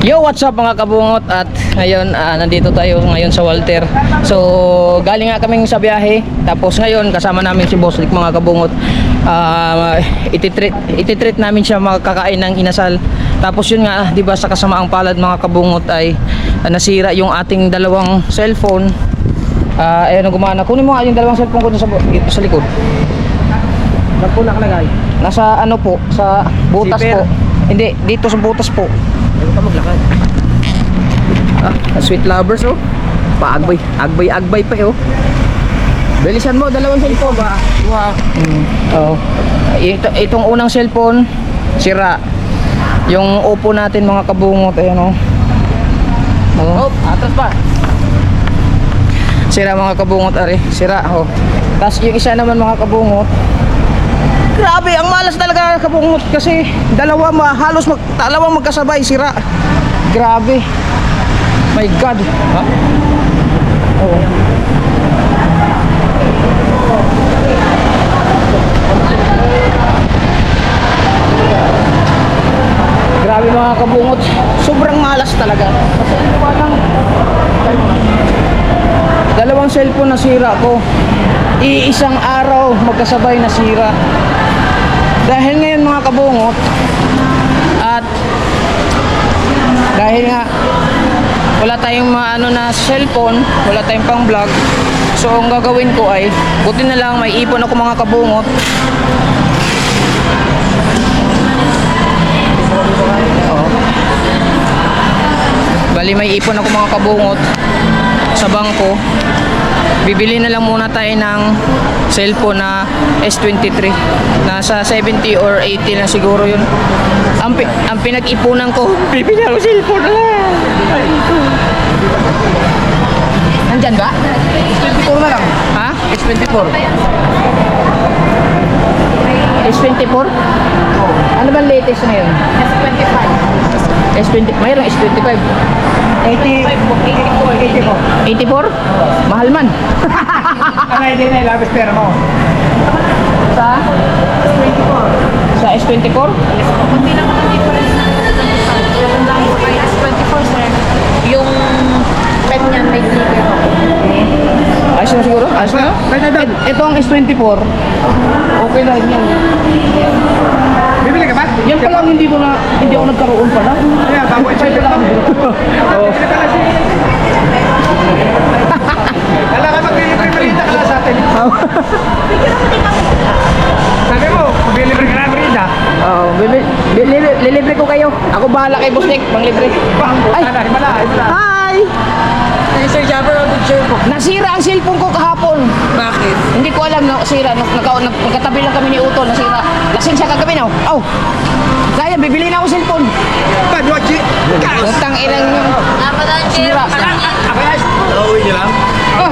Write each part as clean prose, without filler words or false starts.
Yo, what's up mga kabungot? At ngayon, nandito tayo ngayon sa Walter. So, galing nga kaming sa biyahe. Tapos ngayon, kasama namin si Boss Rick mga kabungot. Ititreat namin siya makakain ng inasal. Tapos yun nga, di ba sa kasamaang palad mga kabungot ay nasira yung ating dalawang cellphone. Ayun, gumana. Kunin mo nga yung dalawang cellphone ko sa likod. Saan po nakalagay? Nasa ano po, sa butas Zipper? po. Hindi, dito sa butas po. Ayaw ka maglakad. Sweet lovers oh. Agbay pa oh. Bilisan mo, dalawang cellphone ba? Wow. Oo. Itong unang cellphone sira. Yung Oppo natin mga kabungot, ayan oh. Oh, atras pa. Sira mga kabungot, are. Sira oh. Tapos yung isa naman mga kabungot, grabe, ang malas talaga kabungot kasi halos dalawang magkasabay sira. Grabe. My God. Ha? Oo. Grabe mga kabungot. Sobrang malas talaga. Kasi parang dalawang cellphone na sira ko. Iisang araw magkasabay na sira. Dahil ngayon mga kabungot, at dahil nga wala tayong na cellphone, wala tayong pang vlog, so ang gagawin ko ay buti na lang may ipon ako mga kabungot. Bali may ipon ako mga kabungot sa bangko. Bibili na lang muna tayo ng cellphone na S23. Nasa 70 or 80 na siguro yun. Ang pinag-ipunan ko, bibili ako cellphone na. Nandyan ba? S24 na lang. Ha? S24. S24? Ano ba latest ngayon? S20, mayroong S25. 84. 84? Mahal man. Ang idea na ilabas pera mo. Sa? S24. Sa S24? Kunti lang ang difference na dahil kay S24 sir, yung pen niyan may glitter. Ayos na siguro? Ayos na? Pwede doon. Ito ang S24. Okay na rin yan. Bibili ka ba? Yan pa lang hindi ako nagkaroon pa na. Kaya, bago i-check pa lang. Oo. Kala ka mag-libre-merida ka lang sa atin. Sabi mo, mag-libre ka na merida. Oo, lilibre ko kayo. Ako bahala kay Boss Nick, panglibre. Ay! Himala. Hi! Sir Jabber, ang picture ko. Nasira ang cellphone ko kahapon. Bakit? Hindi ko alam na nasira. Nagkatabi lang kami ni Utol, nasira. Lasing siya kagabi na. Oh! Kaya, bibili na ako cellphone. Bad watch it. Utang ilang yung sira. Nauwi niyo lang? Oh!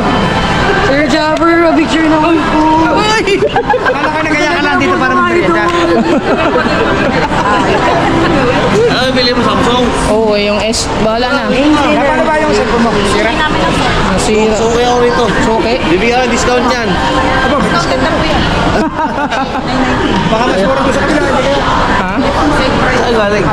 Sir Jabber, a picture naman po. Kala ka nagaya ka lang dito para mag-merida. Ano bili mo, Samsung? Oo, yung S. Bahala na. Paano ba yung cellphone mo? Sira? Nasira. So kaya ako rito. Okay. Bibigyan ng discount yan. Baka mas mura ko sa kabila. Hindi kaya. Ha? Ay, galing.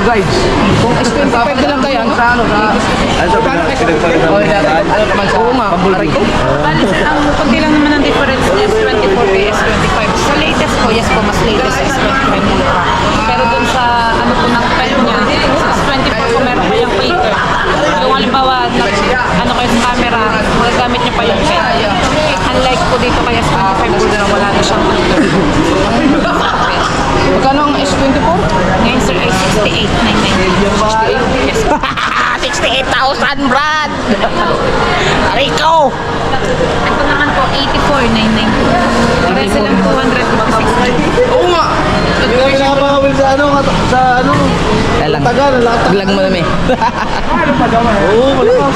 Guys, kung S25 na lang kaya, no? Sa ano? Ano sa pinagpalitan mo? Oo nga, aray ko. Bali, ang kunti lang naman ang difference ni S24 kay S25. Sa latest po, yes po, mas latest S25 pa. Pero dun sa ano po ng pen niya, sa S24 po meron pa yung clicker. Kung halimbawa, ano kayo sa camera, magagamit niyo pa yung pen. Unlike po dito kay S25 po na wala na siyang clicker. Magkano ang S24? Ngayon sir ay 68,990. Yes. 68,000 brad! Aray ko! Ito naman po, 84,990. Pares silang 256. Oo nga! Hindi kami nakapakawil sa ano, Talang. tagal, lahat. Vlog mo namin. Oo, malakas.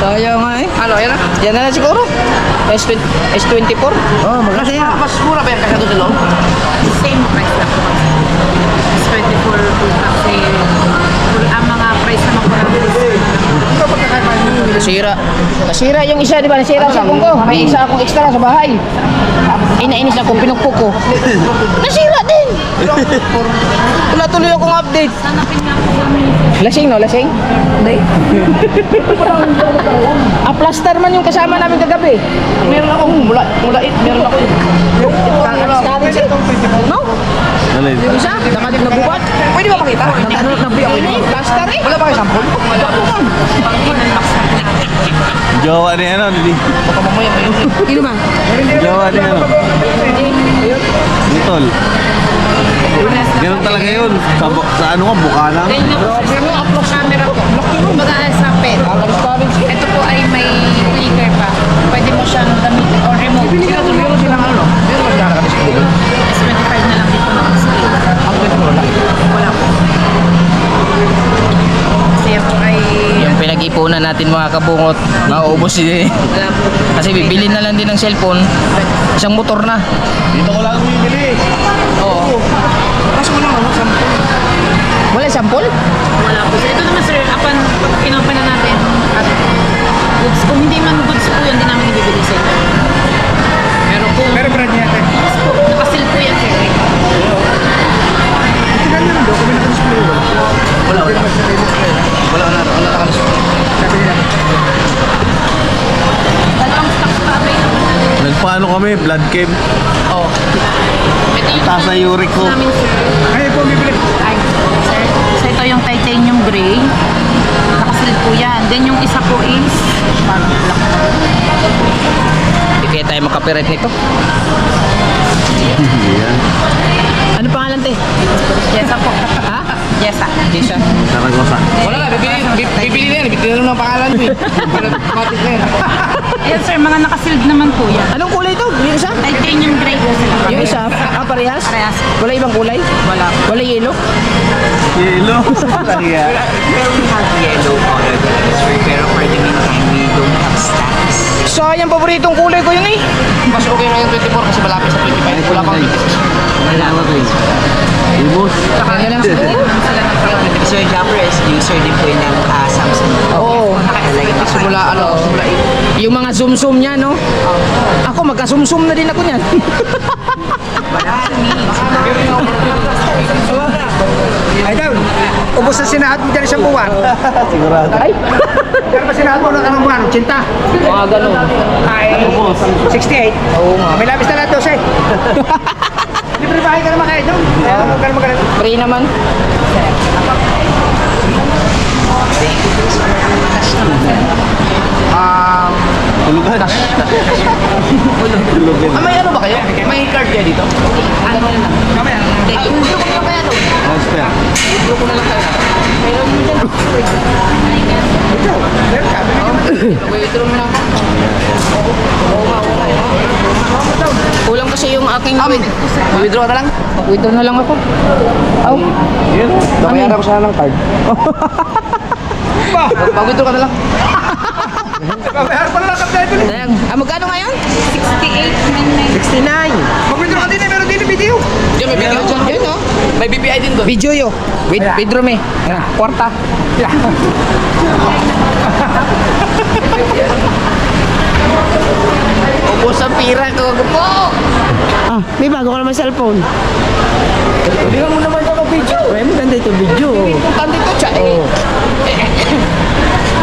Tayo nga eh. Ano, yan na? Yan na siguro. S24? Oh, magkasi yan. Mas mura ba yan kasi doon sa loob? Same price lang po. It's 24 po kasi ang mga price naman po namin is Nasira yung isa, di ba? Nasira ang cellphone ko. May isa akong extra sa bahay. Inainis ako, pinukpok ko. Nasira din! Wala tuloy akong update. Hanapin nga po namin. Lasing no, lasing? Hindi. Plaster man yung kasama namin kagabi. Meron akong mulait, meron ako. No? Alin? Yung isa, nakating na bubat. Pwede ba makita? Nagbi ako yun. Plaster eh. Wala ba kayo sample? Wala po man. Jowa ni ano, hindi. Baka mamaya may Sino man? Jowa ni ano. Litol. Ganun talaga yun. Sa ano ka, mukha lang. Then yung upload camera po. Kumbaga sa pen. Ito po ay may clicker pa. Pwede mo siyang gamitin or remote. Meron silang ano? Meron magkakaroon kami sa pulo. S25 na lang dito ng screen. Ang pwede mo wala. Wala po. Kasi yan po ay... Yung pinag-ipunan natin mga kabungot, mauubos din. Wala po. Kasi bibili na lang din ng cellphone. Isang motor na. Dito ko lang bibili. Oo. Kaso wala ako, sample. Wala sample? Wala po. So, ito naman sir, upon kinopen na natin at goods. Kung hindi man goods po yan, hindi namin ibibigay sa inyo. Pero kung Pero brand niya, ate. nakasil po yan sir. Tingnan nyo lang daw, kami naka-display wala. Wala. Wala naka-display. Sabi nila. Dalawang stock pa available natin. Nagpaano kami, blood chem. Oo. Ito yung Taas na uric ko. namin sir. Ay, po, bibili. Ay, sir. So ito yung titanium gray. Nakasil po yan. Then yung isa po is parang black. Hindi kaya tayo makapiret nito. Yan. Ano pangalan te? Yesa po. Ha? Yesa. Lisa. Saragosa. Wala na, bibili na yan. Bibili na lang ang pangalan mo eh. Pero matik na yan. Yes sir, mga nakasealed naman po yan. Anong kulay to? Yung isa? Titanium gray po sila. Yung isa? Parehas? Parehas. Wala ibang kulay? Wala po. Wala yellow? Yelo. Kaya. We have yellow colored transfer, pero for the meantime, we don't have stocks. Sayang, paboritong kulay ko yun eh. Mas okay na yung 24 kasi malapit sa 25. Wala pang 26. Wala ko guys. Imos. Kaya lang siguro. Sir Jumper is user din po yun ng Samsung. Oo. Nakalagay pa Simula, ano, simula Yung mga zoom-zoom niya, no? Ako, magka-zoom-zoom na din ako niyan. Ay, daw. Ubus na sinahad mo dyan isang buwan. Sigurado. Ay, Pero pa sinahad mo na kanang buwan, 80. mga ganun. Ay, 68. Oo nga. May labis na lang 12. Libre bahay ka naman kayo doon. Kaya huwag ka naman ganun. Free naman. Tulugan. Tulugan. May ano ba kayo? May card kayo dito? Ano na lang. Mamaya. Expert. Meron ka. Withdraw mo lang ako. Kulang kasi yung aking Withdraw na lang. Withdraw na lang ako. Aw. Yan. Babayaran ko sana ng card. Mag-withdraw ka na lang. Babayaran pa na lang kami dito. Sayang. Magkano ngayon? 68.99. 69. Mag-withdraw ka din eh. Meron din yung video. Diyan, may video dyan. Yan, no? May BPI din doon. Video yo. Withdraw me. Kwarta. Ubus ang pira ko. Po! Ah, may bago ka naman cellphone. Hindi mo naman ako video. Ay, maganda ito video. Importante to, tsa.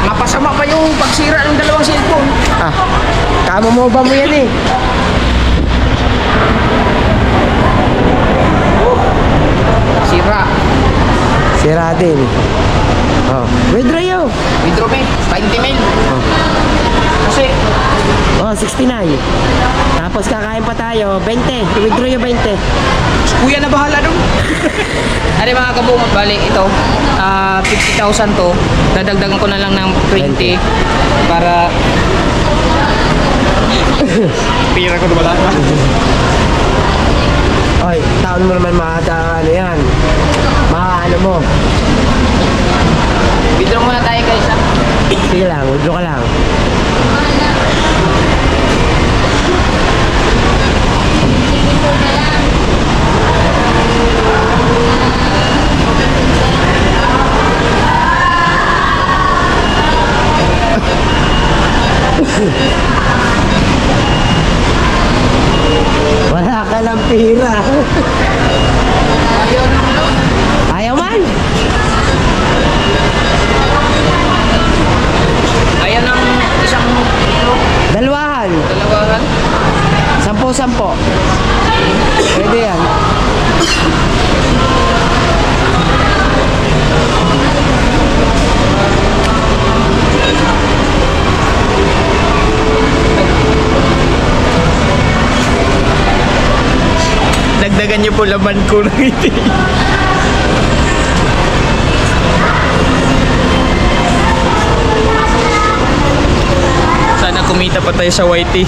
Mapasama pa yung pagsira ng dalawang cellphone. Ah, kamo mo ba mo yan eh? Sira. Sira din. Oh, withdraw yo. Withdraw me. 20 mil. Kasi, Oh, 69. Tapos kakain pa tayo, 20. Withdraw yung 20. Kuya na bahala doon. ano mga kabungot, bali ito, 50,000 to. Dadagdagan ko na lang ng 20 para Pira ko na wala. Oy, taon mo naman ano yan. Ano mo. withdraw muna tayo guys. Ha? Sige lang, withdraw ka lang. Wala ka ng pira. po laman ko ng ngiti. Sana kumita pa tayo sa YT.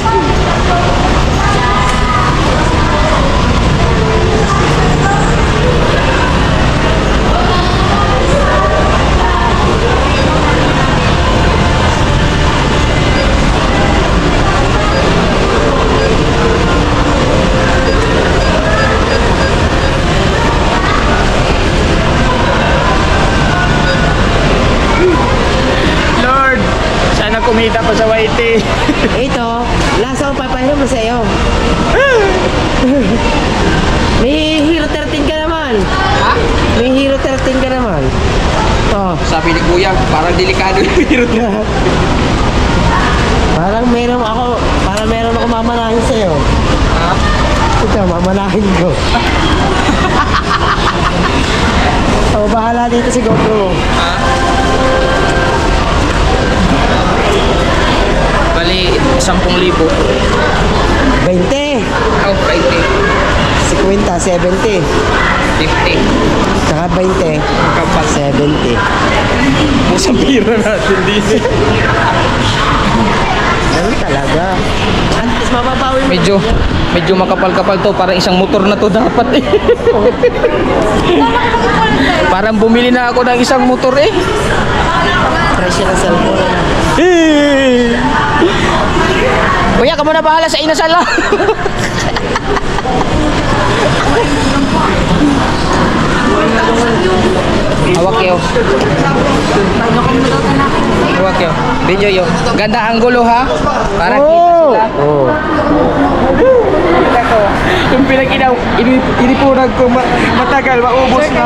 Lord, sana kumita pa sa YT. Ito, lasa ko papahiram mo sa'yo. May Hero 13 ka naman. Ha? May Hero 13 ka naman. Oh, Sabi ni Kuya, parang delikado yung virus. parang meron ako mamanahin sa'yo. Ha? Ito, mamanahin ko. Oh, bahala dito si GoPro. Ha? Bali, 10,000. 20, Oh, 20. 50, 70. 50. Saka 20, Kapal. 70. Pusang pira natin dito. Ganun talaga. At least mababawi mo. Medyo makapal-kapal to. Parang isang motor na to dapat eh. Parang bumili na ako ng isang motor eh. Presyo ng cellphone. Kuya, ka muna bahala sa inasal lang. Hawak kayo. Hawak kayo. Video yun. Ganda ang gulo ha. Para kita sila. Oh. Kita ko. Yung pinag-inaw, inipunag ko matagal, maubos na.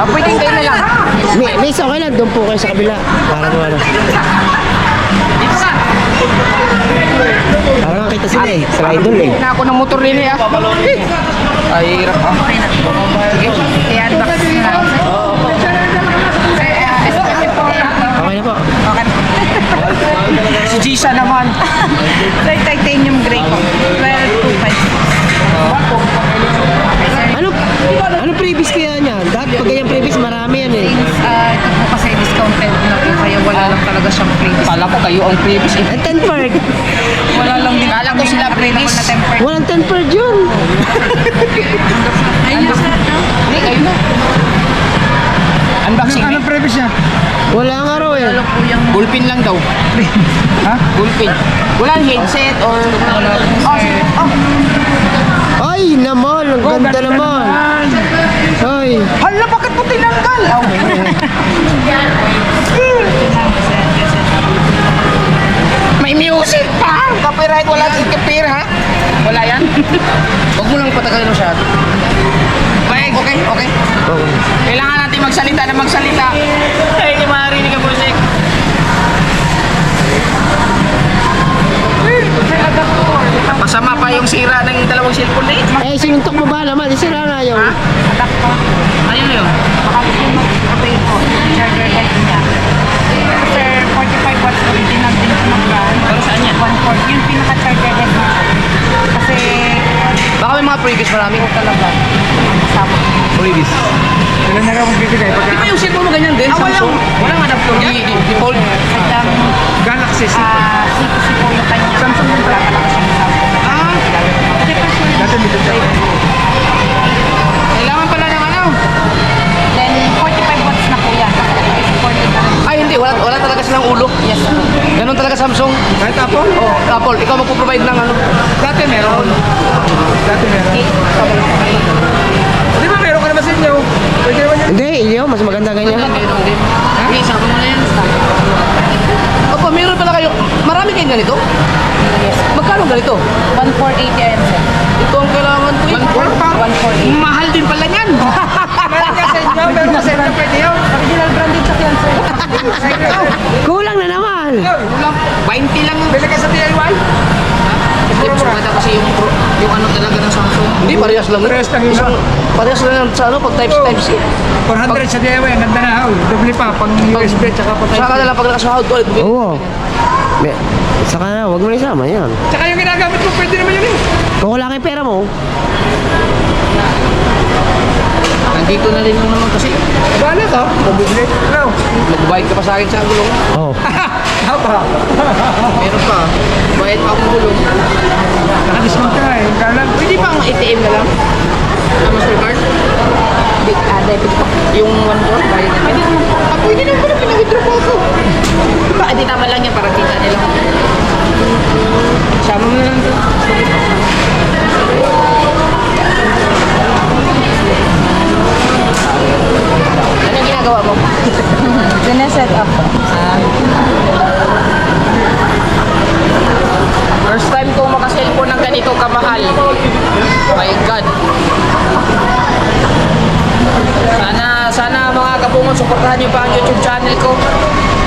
Pwedeng kayo na lang. Miss, okay lang. Doon po kayo sa kabila. Para naman ano. Parang nakita sila eh. Sa idol eh. Na ako ng motor rin eh. Ay, hirap ha. Sige. I-unbox na. Okay na po. Si Gisa naman. So, titanium gray ko. 12,250. Ano previous kaya niyan? Dahil pag ganyan previous, marami yan eh. Ito po kasi discounted na po, kaya wala lang talaga siyang previous. Kala ko kayo ang previous eh. Ang 10 per. Wala lang din. Kala ko sila available previous. na tempered. Walang 10 per yun. Ayun na sa Hindi, kayo na. Unboxing. Anong previous niya? Wala nga raw eh. po yung Bullpin lang daw. Ha? Bullpin. Walang headset or... Ay naman, ang ganda naman. Ay. Hala, bakit mo tinanggal? May music pa! Copyright, wala si Kapir, ha? Wala yan? Huwag mo lang patagalin masyado. Okay. Kailangan natin magsalita na magsalita. Ay, hindi marinig ang music. Masama pa yung sira ng dalawang cellphone na yun. Eh, sinuntok mo ba naman? Isira nga yun. Ayun na yun. avail po. Charger head niya. Sir, 45 watts original din po ng brand. Pero saan yan? 140. Yung pinaka-charger head niya. Kasi, Baka may mga previous marami. talaga, kasama. Previous. Di ba yung cellphone mo ganyan din? Samsung? Walang adapter yan? Default? Sadyang, Galaxy C2C po yung kanya. Samsung yung wala talaga siyang Kailangan pala ng ano? Then, 45 watts na po yan. Kasi supported na rin. Ay hindi, wala talaga silang ulo. Yes, sir. Ganun talaga Samsung. Kahit Apple? Oo, Apple. Ikaw magpo-provide ng ano? Dati meron. Di ba meron ka naman sa inyo? Pwede naman yan. Hindi, Ilyo, mas maganda ganyan. Hindi, isama mo na yan. Opo, meron pala kayo. Marami kayong ganito? Magkano ganito? 1480 yan, sir. Ito ang kailangan ko. 148. Mahal din pala yan. Meron ka sa inyo? Meron ka sa inyo? Pwede yun? Original branded sa yan, sir. Kulang na naman. Kulang. 20 lang. Bili ka sa DIY? Hindi, mas maganda kasi yung ano talaga ng Samsung. Hindi, parehas lang. Parehas lang yun. Parehas lang yan sa ano, pag Type-C. 400 sa DIY, ang ganda na haul. Doble pa, pang USB tsaka pa Saka na lang pag nakasahod ulit. Oo. Saka na, huwag mo na isama yan. Tsaka yung ginagamit mo, pwede naman yun eh. Kung wala kang pera mo, Nandito na rin lang naman kasi. Bahala ka. Mabibili. Ano? Magbayad ka pa sa akin sa gulong. oh. Hapa. Meron pa. Bayad pa akong gulong. Naka-discount ka eh. Kala. Pwede pa ang ATM na lang. Mastercard. Debit po. Yung 1 door, bayad na. Pwede naman pala pinag-withdraw po ako. Di tama lang yan para kita nila. Sama mo na lang doon. Ano yung ginagawa mo? Sineset up po. First time ko makaselfone ng ganito kamahal. My God. Sana mga kabungon, suportahan niyo pa ang YouTube channel ko.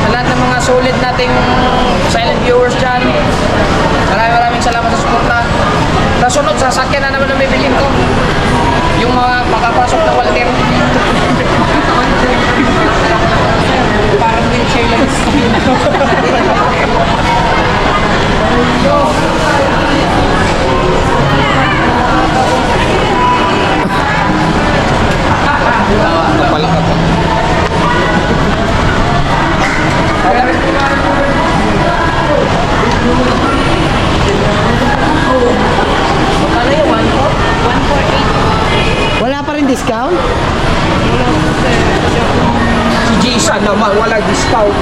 Sa lahat ng mga solid nating silent viewers dyan. Maraming salamat sa suporta. Kasunod, sasakyan na naman ang bibilin ko. Yung mga makapasok na Walter. Parang wheelchair lang sa Papalit ako. Magkano yung 1 wala pa rin discount? Si Jason naman, wala discount.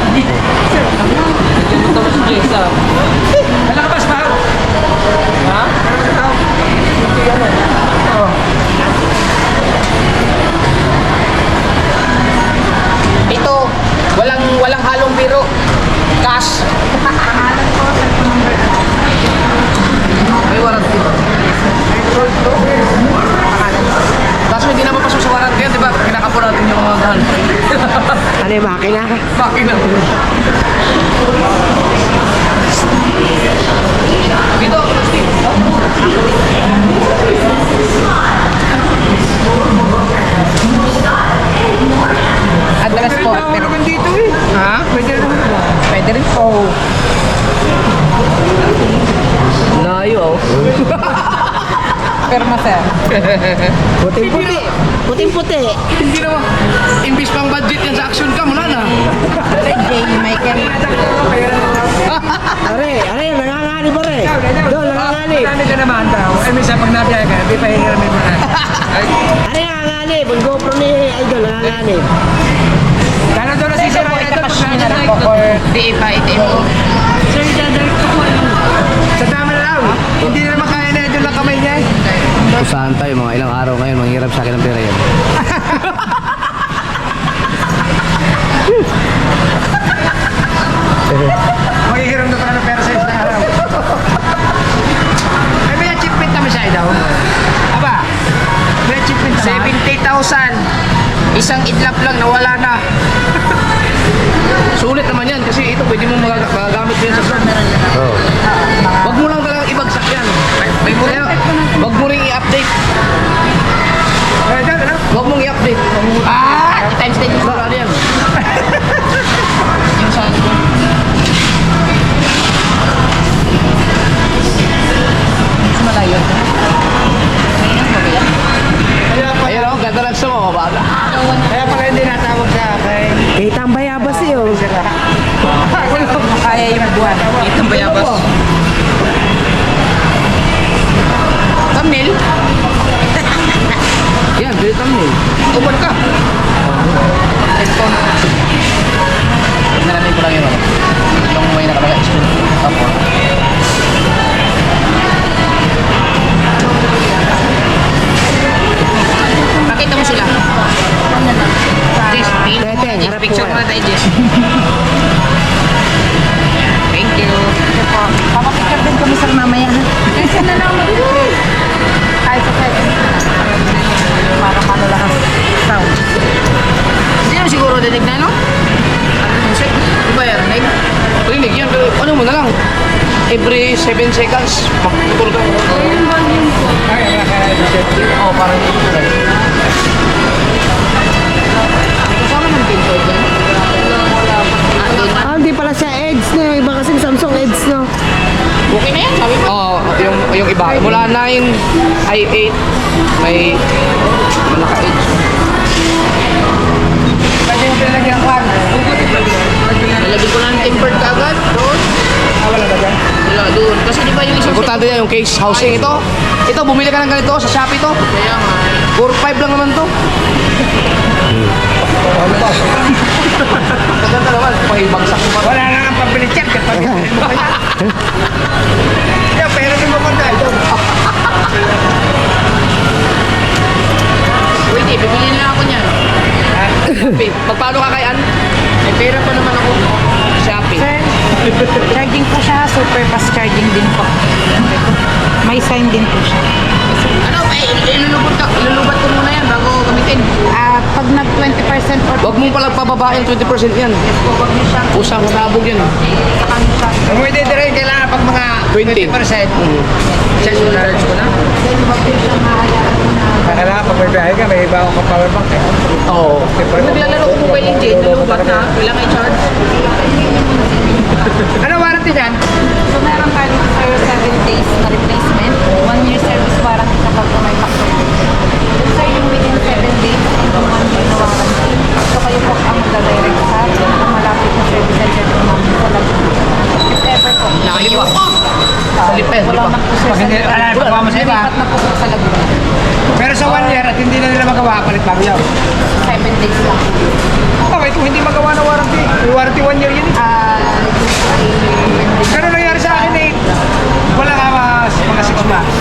Ito si Jason. Nalakabas pa. Ha? Ito, walang halong biro. Cash. May warranty. Kaso hindi naman pasok sa warranty yan, di ba? Pinakapo natin yung mga gahan. Ano yung makina? Makina. Dito, Steve. Address po. Pero naman dito eh. Ha? Pwede naman. Pwede rin po. Layo, oh. Perma sir. Puting-puti. Puting-puti. Hindi naman. Imbis pang budget yan sa action cam, wala na. J. Michael. Are, nangangali pa rin. Doon, nangangali. Marami ka naman daw. Eh, minsan pag nabiyahe ka, di pa hihiramin mo na. Are, nangangali. Pag GoPro ni Idol, nangangali. Kano daw Sir, nasisira po, ito? itakas nyo na lang po or di pa ATM po. Sir, dadalik ko po. Sa dami na lang. Hindi na naman kaya na ito lang kamay niya. Usahan tayo mga ilang araw ngayon, manghirap sa akin ng pera yan. Maghihiram na pala ng pera sa isang araw. Ay, may achievement naman siya daw. Aba, may achievement naman. 70,000. Isang idlap lang, nawala na. Sulit naman yan kasi ito pwede mo magagamit din sa shop. Wag mo lang talagang ibagsak yan. Wag mo rin i-update. Eh, dyan, ano? Wag mong i-update. Times 10 po. Wala yan. Yung sa mas malayo. Ayun ako, ganda lang sa mga baga. Kaya pala hindi natawag ka kay... Kita ang bayabas eh, oh. Kaya yung buwan. Itong bayabas. Thumbnail? Yan, bili thumbnail. Upan ka. Headphone. Naramin ko lang yun. Yung may nakalagay. Tapos. Pakita mo sila. Jess, Tete, picture harap mo mo. na tayo, Jess. Thank you. Papapicture din kami sir mamaya. Kasi na lang mag-picture. Ay, sa second. Para ano lang ang sound. Hindi naman siguro dinig na, no? Ano yung music? Di ba yan, rinig? Rinig yan, pero ano mo na lang? Every 7 seconds, magputol ka. Oo, parang dito lang. Kasama ng pinto dyan. Ah, hindi pala siya Edge na. Iba kasing Samsung Edge, no? Okay na yan, sabi mo? Oo, yung iba. Mula 9 i8, may malaka-edge. Pwede mo pinalagyan ng kwan. Nalagyan ko na ng tempered kaagad doon. Wala ba dyan? Wala doon. Kasi di ba yung isang Importante yan yung case housing ito. Ito, bumili ka ng ganito sa Shopee to. Kaya nga. 4-5 lang naman to. Maganda naman, pahibagsak mo pa. Wala na nga pambili check. Yeah, pero din mo pa na ito. Wait, bibili na ako niyan. Shopee. Magpalo ka kay Ann? May pera pa naman ako. Shopee. Charging po siya, super fast charging din po. May sign din po siya. Ano, ilulubat ko muna yan bago gamitin. Pag nag 20% or Huwag mong palang pababain 20% yan. huwag niyo siyang Usang sabog yan. sa kanila. Pwede din kailangan pag mga 20%. Charge ko na. Then huwag niyo siyang mahayaan na Kailangan pag may biyahe ka, may iba akong power bank eh. Oo. Naglalaro ko mobile engine, lulubat na. Kailangan i-charge. Ano warranty dyan? So meron tayo sir 7 days na replacement, 1 year service warranty kapag may factory. Sir, yung within 7 days and 1 year na warranty. So kayo po ang magda-direct sa pinakamalapit na service center po namin sa Laguna. If ever po. Nakaliwa. Sa Lipen, Wala di ba? man po sir Pag hindi- sa wala, pagbawa mo sa iba. Lilipat na po po sa Laguna. Pero sa 1 year at hindi na nila magawa, palit bago yan. 7 days lang. Okay, kung hindi magawa ng warranty, yung warranty 1 year yun eh. Pero nangyari sa akin eh, wala ka mga 6 months.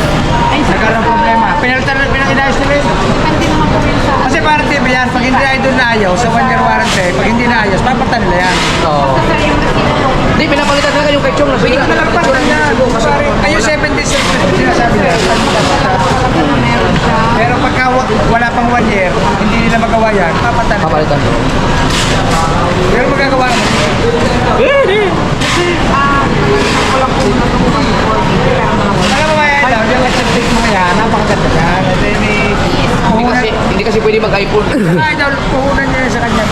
Ay, sa Nagkaroon ng problema. Pinalitan na pinag-inayos nila yun. Depende naman po yun sa Kasi warranty ba yan? Pag hindi ay doon naayos, sa 1 year warranty, pag hindi naayos, papatan nila yan. Oo. sir yung receipt po. Hindi, pinapalitan talaga yung kay Chong. Pwede ka nalang patan yan. Ayun, 7 days sinasabi nila. Meron siya. Pero pagka wala pang 1 year, hindi nila magawa yan, papatan nila. Papalitan. Pero magagawa naman. Alam mo ba yan, yung electric mo yan, napakaganda yan. Hindi kasi pwede mag-iPhone. Ay, daw, puhunan niya sa kanya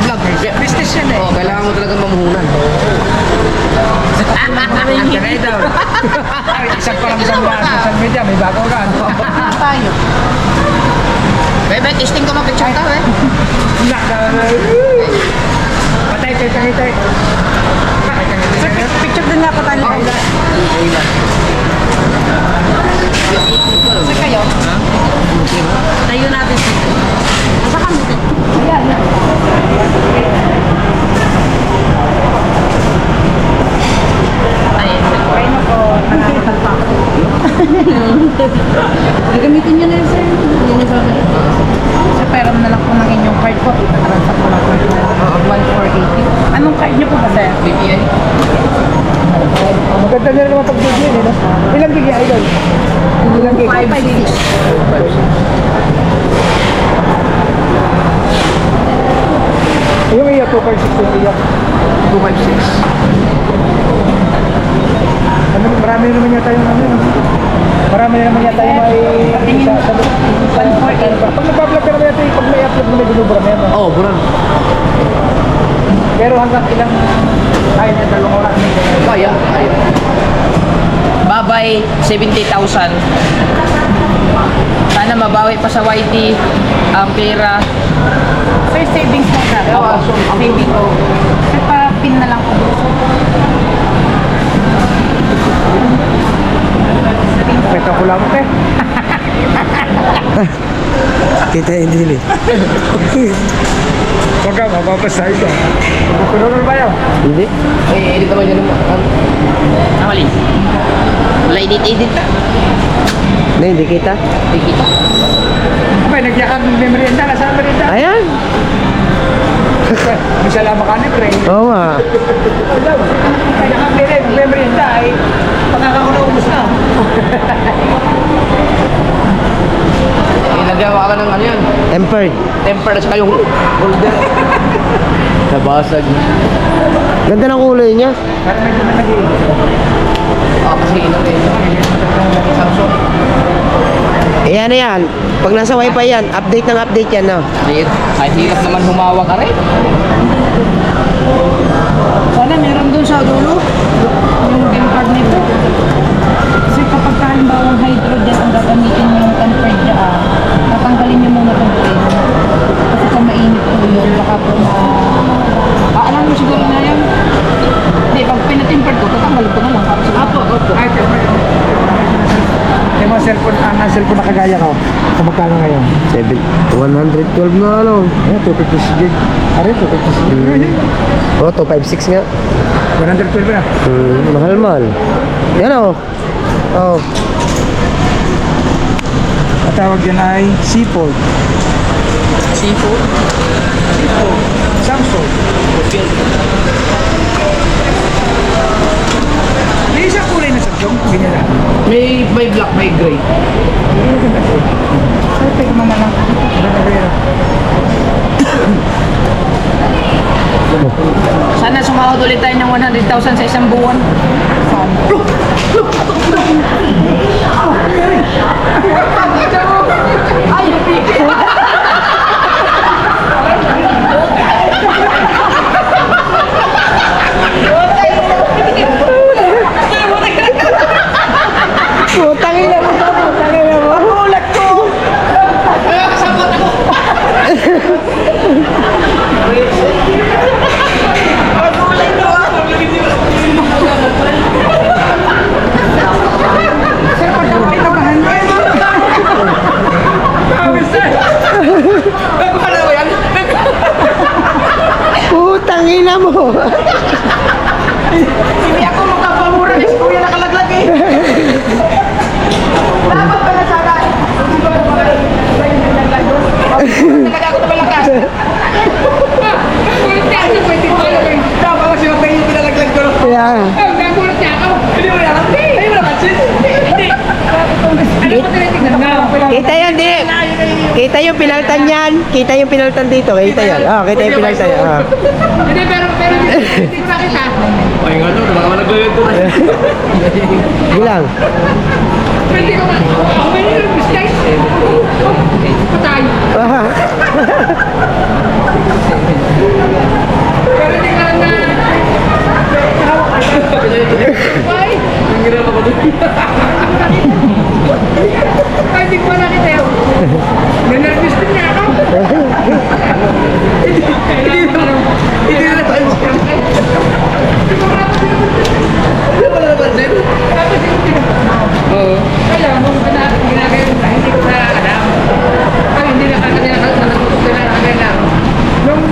vlog. Business yan eh. Oo, kailangan mo talaga mamuhunan. Kaya daw. Ay, isang pa lang sa mga social media, may bago ka. Tayo. Bebe, testing ko mag-picture ka, eh. Patay, kitay. Sir, picture din nga po tayo. Sir, kayo? Tayo natin. Nasa kami. Ayan. Ayan. Kayo na po. Nakakatal pa ako. Gagamitin nyo na yun, sir. Hindi na sa akin. Sir, pera mo na lang po ng inyong card po. Itatransact mo lang po. 1,480. Anong card nyo po ba, sir? BPI. Maganda niya naman pag-video yun, no? Ilang gig yan, idol? Ilang gig? 5,600. Yung iya, 256 yung iya. 256. Ano, marami naman yata yung ano, no? Marami naman yata yung may... Patingin. 1,480. Pag nag-vlog ka naman yata, pag may upload mo na binubura na yan, no? Oo, buran. Pero hanggang ilang... Ay, na 2 oras. Kaya. Babay, 70,000. Sana mabawi pa sa YT ang pera. Sir, savings mo na. Saving ko. Sir, pa-pin na lang po. Kwenta ko lang, eh. Kita hindi Huwag ka, mapapasahin ka. Puno ba yun? Hindi. Eh, edit naman yun naman. Mali. Wala edit. Hindi kita. Hindi kita. Abay, nagyakan ng merienda. Nasaan merienda? Ayan. Bisa lang makalibre. Oo nga. Nagyakan ng merienda ay pagkakakunaubos na. Eh, nagawa ka ng ano yun. Tempered. Tempered at saka yung holder. Nabasag. Ganda ng kulay niya. Pero medyo na nag-iigit. Kasi ilang eh. Samsung. Eh ano yan? Pag nasa wifi yan, update ng update yan, no? Ay, hirap naman humawak ka rin. Sana meron dun sa dulo. Yung game card nito. Kasi kapag halimbawa hydrogen ang gagamitin yung na ano. Ayan, 256 gig. Are, 256 gig. Oh, 256 nga. 112 na. Mahal-mahal. Yan o. Oh. Ang tawag yan ay C-Fold. Seafood. Samsung. May isang kulay na Samsung. Ganyan lang. May black, may gray. Ay, pwede man na lang. Sana sumahod ulit tayo ng 100,000 sa isang buwan. Putang ina mo. Putang ina mo. Ulat ko. Putang ina mo. Hindi ako makapamura kasi kuya nakalaglag eh. Dapat pala sana. Naglag ako na malakas. Dapat kasi yung tayo yung pinalaglag ko. Yeah. Nagulat niya ako. Hindi mo nalang. Hindi mo naman. Hindi. Ano ko tinitignan nga? Kita yan, di. Kita yung pinaltan yan. Kita yung pinaltan dito. Kita yan. Oh, kita yung pinaltan yan. Oh. Hindi, pero hindi pa kita. Ay nga to, baka naglayad to. Bilang. Pwede ko nga. Ako may nervous guys. Patay. Ah. Pero hindi ka lang na. Why? Ay, hindi ko na nakita yun. Nanervous din niya ako. Hindi na tayo. Wala na pansin? Oo. Kaya, nung ginagay mo na, hindi ko na alam. Ay, hindi na kanina natutunan na lang. Nung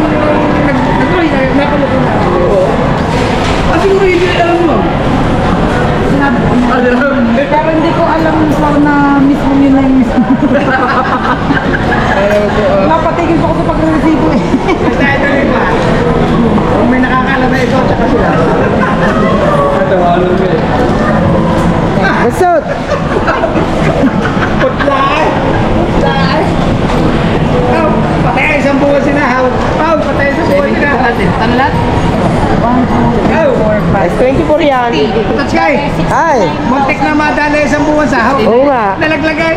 nag-try na, nakaloko na. Oo. Ah, siguro hindi na alam mo. Sinabi ko na. Pero hindi ko alam na mismo yun na yung mismo. Napatigil po ako sa pagre-resibo eh. Kung may nakakaalam na ito, tsaka sila. Basot. Putlay! Putlay! Oh, patay ang isang buwan sinahaw. Oh, patay ang isang buwan sinahaw. Tanlat? Oh, S24 yan. touch guy! Ay. Muntik na madala isang buwan sahaw. Oo nga. Nalaglagay.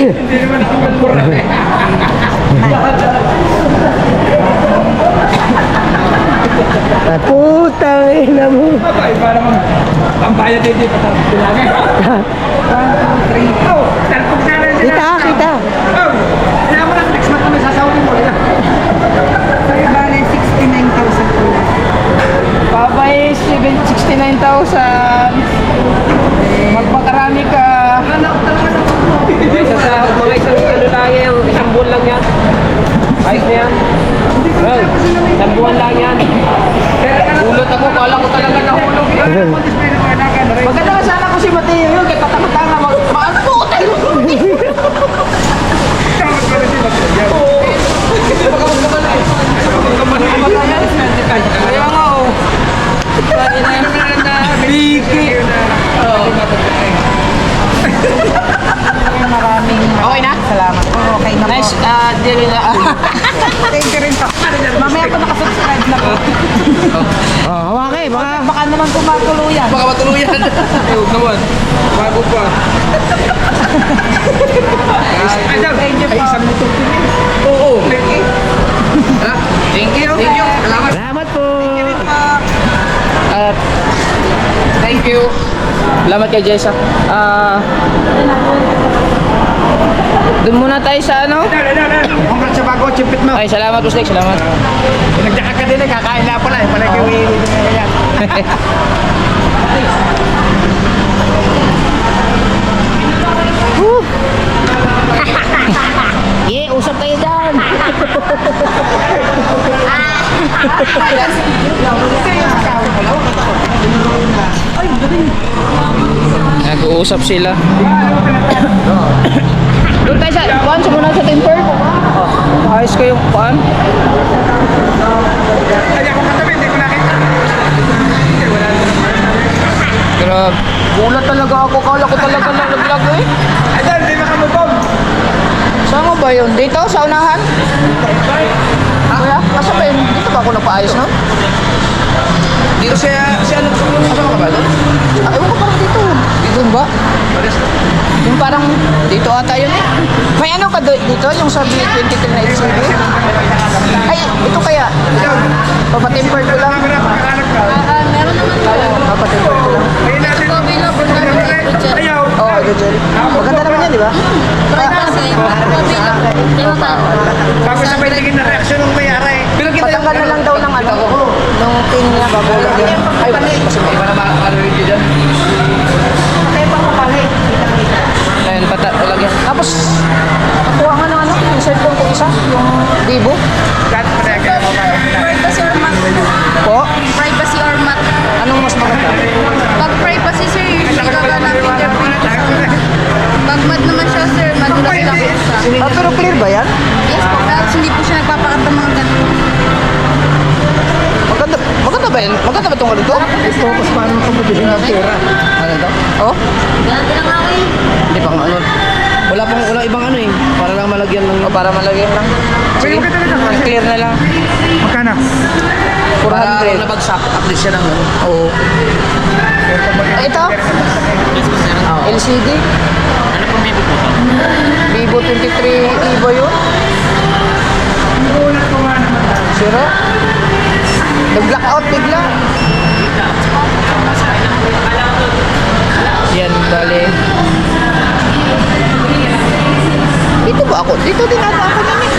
Hindi naman ako malmura eh. Putang ina mo. Abay, para ang bayad hindi pa tapos bilangin. 1, 2, 3. Oh, tarpog sana sila. Kita, kita. Oh, kaya mo lang next month kami sasawin mo. Sa'yo bale 69,000 po. Babay, 69,000. Magpakarami ka. Sa sahod mga isang ano lang yan, isang buwan lang yan. Ayos na yan. Well, isang buwan lang yan. Hulot ako, kala ko talaga nahulog yan. Maganda ka sana ko si Mateo yun, kaya katakatanga maano tayo. Kaya nga oh. Biki. Maraming Okay na? salamat po. Okay na po. Nice, dili na. Thank you rin po. Mamaya po nakasubscribe na po. Oh, hawaki. Baka naman po matuluyan. Baka matuluyan. Huwag naman. Bago pa. Thank you po. Oo. Ha? Thank you. Thank you. Salamat. Salamat po. At thank you. Salamat kay Jessa. Doon muna tayo sa ano? Congrats sa bago, chimpit mo. Ay, salamat Ustek, salamat. Nagdaka ka din, kakain na pala. Palagi yung Woo! Yeah, usap kayo dyan. Nag-uusap sila. Doon tayo sa kuhan, sumunod sa timber. Ayos ko yung kuhan. Ay, ako katabi, hindi ko nakita. Grabe. Gulat talaga ako. Kala ko talaga nalaglag eh. Ay, doon, hindi makamubog. Saan mo ba yun? Dito? Sa unahan? Kuya? Asa ba yun? Dito ba ako nagpaayos no? Dito siya ano, kasama ka ba doon? Ah, ewan ko parang dito. Dito ba? Yung parang dito ata yun eh. May ano ka dito? Yung sa B23 na HCB? Ay, ito kaya? Papatimpered ko lang. Meron naman po. Papatimpered ko lang. Ayun natin. Available na rin po dyan. Ayaw. Oo, oh, Jujel. Maganda naman yan, di ba? Kasi, available. Di ba ka? Bago sabay tingin na reaksyon ng mayari. Patanggal na lang daw ng ano, nung pin niya bago lagyan. Ay, kasi may Iba na makakaroon dito dyan. ayun, lagyan. Tapos, nakuha nga ng ano, yung cellphone ko isa, yung Vivo. Privacy or mat? Po, Privacy or mat? anong mas maganda? Pag privacy, sir, usually gaganap fingerprint. Pag mat naman siya, sir, madulas lang po siya. Ah, pero clear ba yan? Yes po, tapos hindi po siya nagpapakita ng mga ganito. Maganda ba yan? Maganda ba itong ganito? Ito, mas paano magpapabilis ng pera? Ano ito? Oh? Ganito lang ako eh. Hindi pa nga ano. Wala ibang ano eh. Para lang malagyan ng... Oh, para malagyan lang. Sige, Pero maganda lang. clear na lang. Magkano? 400. nabagsak, at least siya ng ano. Oo. Ah, ito? LCD? Ano pong Vivo po? Vivo 23 Evo yun? Sira? Nag-blackout bigla. Yan, bale. Dito ba ako? Dito din ata ako namin.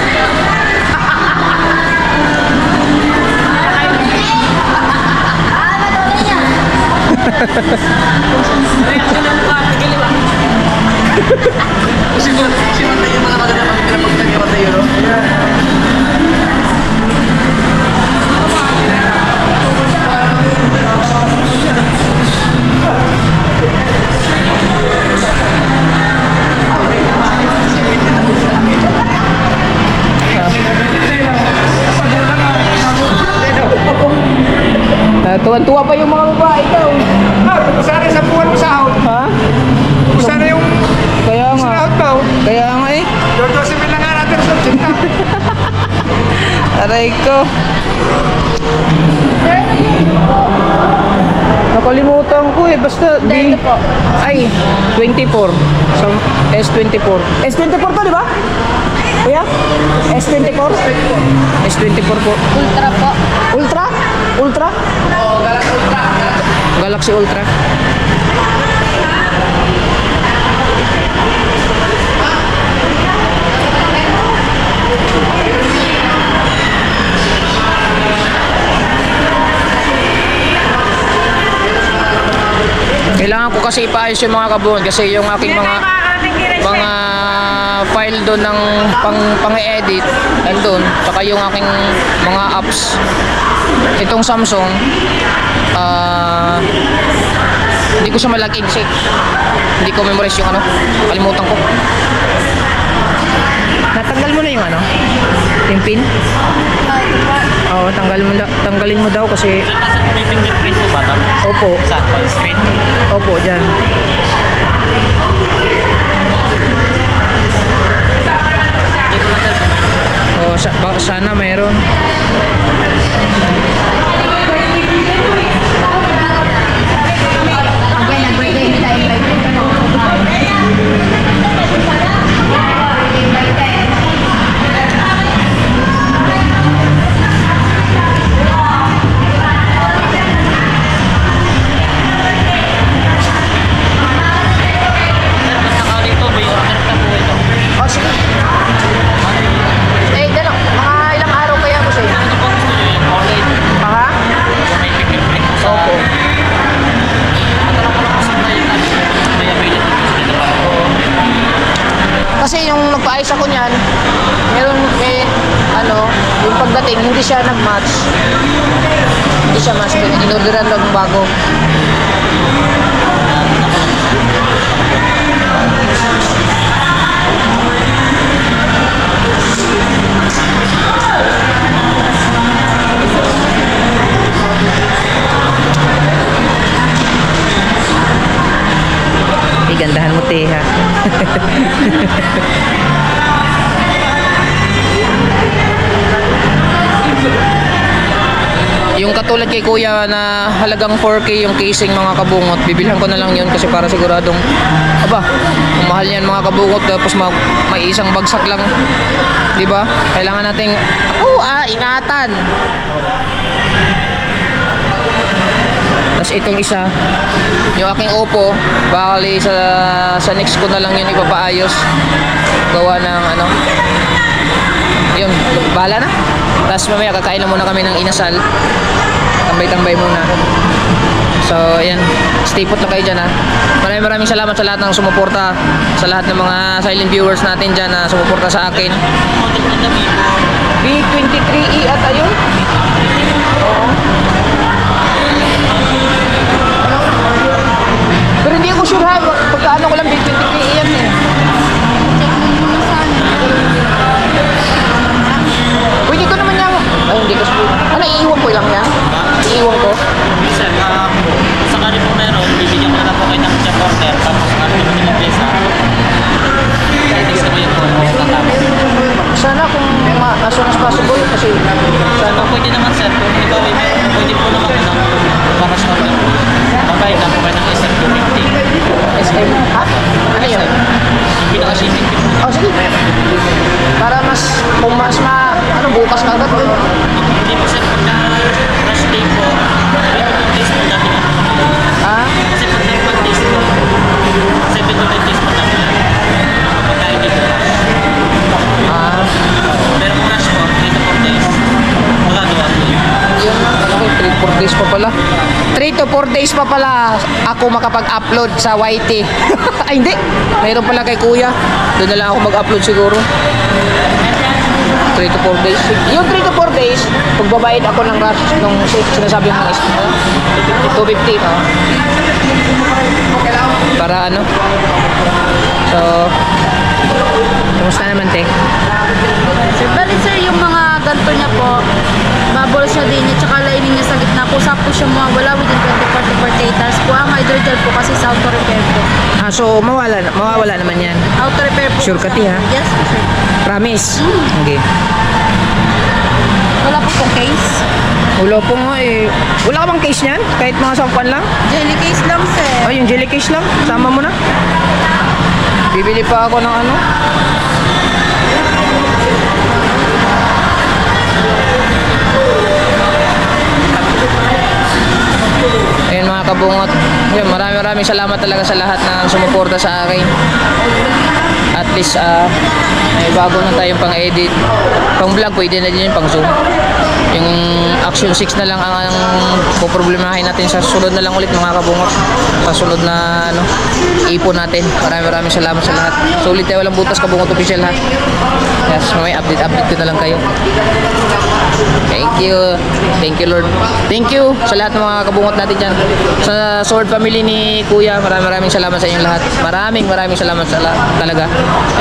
Sino tayo yung mga maganda pag pinapagtagyawan tayo, no? Tuwan-tuwa pa yung mga babae daw. Ah, kung sana sa buwan mo sahod. Ha? Kung sana yung Kaya nga. sahod daw. Kaya nga eh. Dodosin mo lang nga natin sa tsinta. Aray ko. Nakalimutan ko eh. Basta di... Ay, 24. So, S24. S24 to, di ba? Kuya? S24? S24 po. Ultra po. Ultra? Ultra? Oo, Galaxy Ultra. Galaxy Ultra. Kailangan ko kasi ipaayos yung mga kabunod kasi yung aking mga file doon ng pang-edit nandun, saka yung aking mga apps. Itong Samsung hindi ko siya malagin kasi hindi ko memorize yung ano, kalimutan ko. Natanggal mo na yung ano, yung pin? Oo, tanggalin mo daw kasi May fingerprint po ba? opo, Sa call screen? opo, dyan. Oh, sana mayroon. Saka dito, may order na po ito. Oh, sige. Eh, dalaw, mga ilang araw kaya ko sa'yo? Ano po gusto nyo yan? Online? Ha? Kasi yung nagpaayos ako niyan, may yung pagdating, hindi siya nag-match. Hindi siya match. Inorderan lang bago. Gandahan mo, te, ha? Yung katulad kay kuya na halagang 4K yung casing mga kabungot, bibilhan ko na lang yun kasi para siguradong kung mahal yan mga kabungot tapos may isang bagsak lang, di ba? Kailangan nating ingatan. Tapos itong isa, yung aking Oppo, bakali sa next ko na lang yun ipapaayos. Gawa ng yun, bahala na. Tapos mamaya kakain na muna kami ng inasal. Tambay-tambay muna. So, ayan. Stay put lang kayo dyan, ha. Maraming salamat sa lahat ng sumuporta. Sa lahat ng mga silent viewers natin dyan na sumuporta sa akin. B23E at ayun. Oo. Pero hindi ako sure, ha. Pagkaano ko lang B23E yan, eh. Pwede ko naman yung... Ay, hindi ko sure. Iiwan ko lang yan. Iiwan ko. Sir, sakali po meron, bibigyan ko na lang po kayo ng check order, tapos natin yung pesa. Next na po yung Sana kung as soon as possible kasi sana pwede naman sir, kung ikaw ay meron, pwede po naman ng para sa order. Babayad lang po kayo ng SM250. SM, ha? Ano yun? Yung pinaka-shipping fee. Oh, sige. Para kung bukas ka agad. Hindi po sir, pagka rush day po, 21 days po dati nga. Ha? Kasi pag 21 days po, 7 to 9 days po dati nga. Pagka hindi po rush. Pero kung rush po, 3 to 4 days, magagawa po yun. Yun lang. Okay, 3-4 days pa pala. 3 to 4 days pa pala ako makapag-upload sa YT. Ay, hindi. Mayroon pala kay kuya. Doon na lang ako mag-upload siguro. 3 to 4 days. Yung 3 to 4 days, pagbabayad ako ng rush nung sinasabi mo ng 250. Para ano? So, kamusta naman, te? Sir, bali sir, yung mga ganito niya po, bubble siya din niya, tsaka lining niya sa gitna po, sakto siya mawawala within 24 to 48 hours po. Ang hydrogel po kasi sa auto repair po. So mawawala naman yan. Auto repair po. Sure ka, te, ha? Yes, sir. Promise? Okay. Wala po pong case. Wala po nga eh. Wala ka bang case niyan? Kahit mga sampan lang? Jelly case lang, sir. Oh, yung jelly case lang. Sama mo na. Bibili pa ako ng ano. Ayun mga kabungot. Yun, maraming salamat talaga sa lahat na sumuporta sa akin. At least may bago na tayong pang-edit. Pang-vlog pwede na din yun, pang-zoom. Yung Action 6 na lang ang poproblemahin natin sa sunod na lang ulit mga kabungot. Sa sunod na ipon natin. Maraming salamat sa lahat. So ulit tayo walang butas kabungot official, ha. Yes, may update ko na lang kayo. Thank you Lord. Thank you sa lahat ng mga kabungot natin dyan. Sa Sword family ni Kuya, maraming salamat sa inyong lahat. Maraming salamat sa lahat talaga.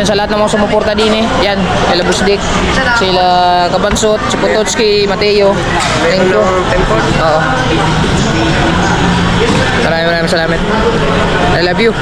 Yan sa lahat ng mga sumuporta din eh. Yan, sila Busdik, sila Kabansot, si Pototski, Mateo. Thank you. Oo. Maraming salamat. I love you.